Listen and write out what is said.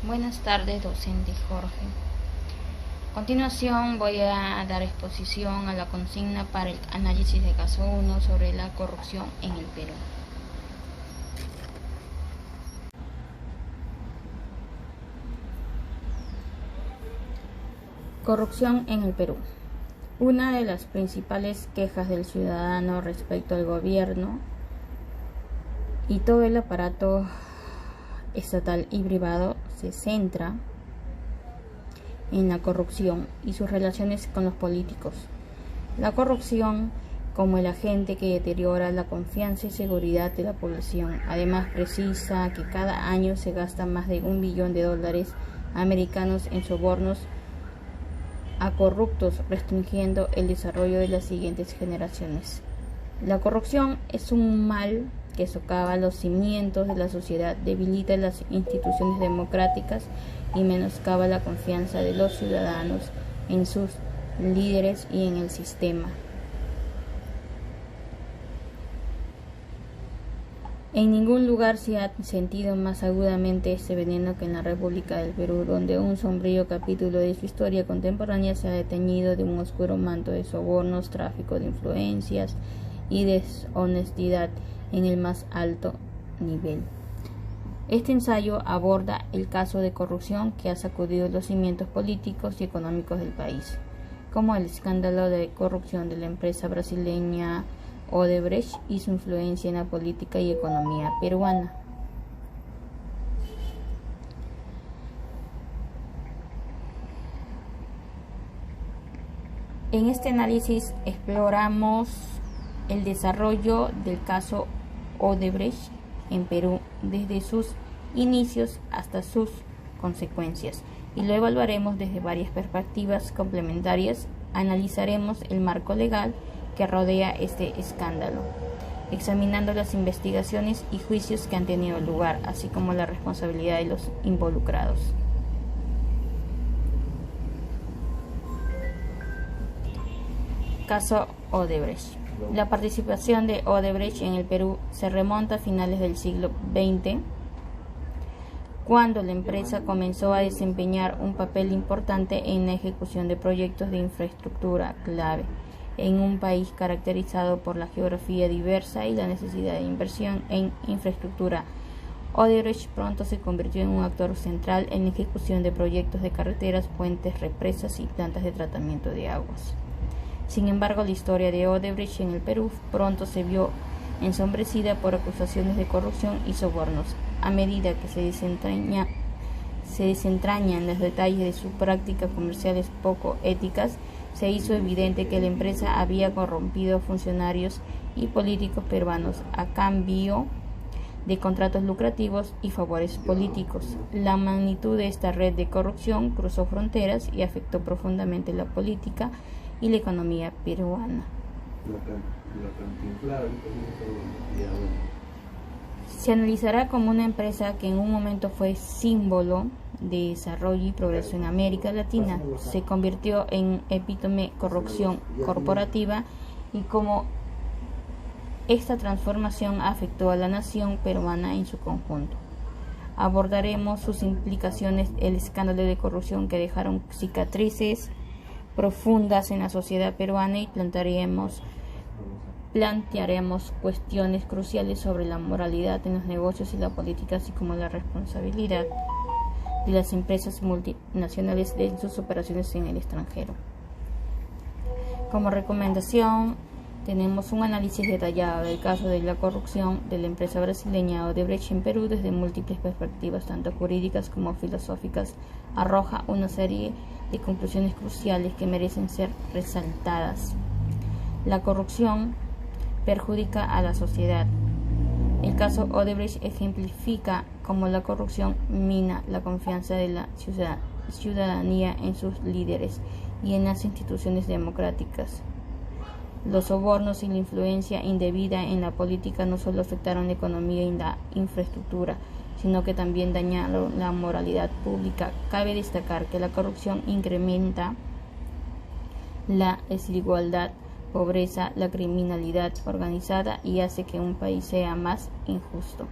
Buenas tardes, docente Jorge. A continuación voy a dar exposición a la consigna para el análisis de caso 1 sobre la corrupción en el Perú. Corrupción en el Perú. Una de las principales quejas del ciudadano respecto al gobierno y todo el aparato estatal y privado se centra en la corrupción y sus relaciones con los políticos. La corrupción como el agente que deteriora la confianza y seguridad de la población. Además, precisa que cada año se gasta más de $1 billón americanos en sobornos a corruptos, restringiendo el desarrollo de las siguientes generaciones. La corrupción es un mal que socava los cimientos de la sociedad, debilita las instituciones democráticas y menoscaba la confianza de los ciudadanos en sus líderes y en el sistema. En ningún lugar se ha sentido más agudamente este veneno que en la República del Perú, donde un sombrío capítulo de su historia contemporánea se ha detenido de un oscuro manto de sobornos, tráfico de influencias y deshonestidad en el más alto nivel. Este ensayo aborda el caso de corrupción que ha sacudido los cimientos políticos y económicos del país, como el escándalo de corrupción de la empresa brasileña Odebrecht y su influencia en la política y economía peruana. En este análisis exploramos el desarrollo del caso Odebrecht en Perú desde sus inicios hasta sus consecuencias, y lo evaluaremos desde varias perspectivas complementarias. Analizaremos el marco legal que rodea este escándalo, examinando las investigaciones y juicios que han tenido lugar, así como la responsabilidad de los involucrados. Caso Odebrecht. La participación de Odebrecht en el Perú se remonta a finales del siglo XX, cuando la empresa comenzó a desempeñar un papel importante en la ejecución de proyectos de infraestructura clave en un país caracterizado por la geografía diversa y la necesidad de inversión en infraestructura. Odebrecht pronto se convirtió en un actor central en la ejecución de proyectos de carreteras, puentes, represas y plantas de tratamiento de aguas. Sin embargo, la historia de Odebrecht en el Perú pronto se vio ensombrecida por acusaciones de corrupción y sobornos. A medida que se desentrañan los detalles de sus prácticas comerciales poco éticas, se hizo evidente que la empresa había corrompido a funcionarios y políticos peruanos a cambio de contratos lucrativos y favores políticos. La magnitud de esta red de corrupción cruzó fronteras y afectó profundamente la política y la economía peruana. Se analizará como una empresa que en un momento fue símbolo de desarrollo y progreso en América Latina, se convirtió en epítome corrupción corporativa y cómo esta transformación afectó a la nación peruana en su conjunto. Abordaremos sus implicaciones, el escándalo de corrupción que dejaron cicatrices profundas en la sociedad peruana, y plantearemos cuestiones cruciales sobre la moralidad en los negocios y la política, así como la responsabilidad de las empresas multinacionales de sus operaciones en el extranjero. Como recomendación, tenemos un análisis detallado del caso de la corrupción de la empresa brasileña Odebrecht en Perú desde múltiples perspectivas, tanto jurídicas como filosóficas. Arroja una serie de conclusiones cruciales que merecen ser resaltadas. La corrupción perjudica a la sociedad. El caso Odebrecht ejemplifica cómo la corrupción mina la confianza de la ciudadanía en sus líderes y en las instituciones democráticas. Los sobornos y la influencia indebida en la política no solo afectaron la economía y la infraestructura, sino que también dañaron la moralidad pública. Cabe destacar que la corrupción incrementa la desigualdad, pobreza, la criminalidad organizada y hace que un país sea más injusto.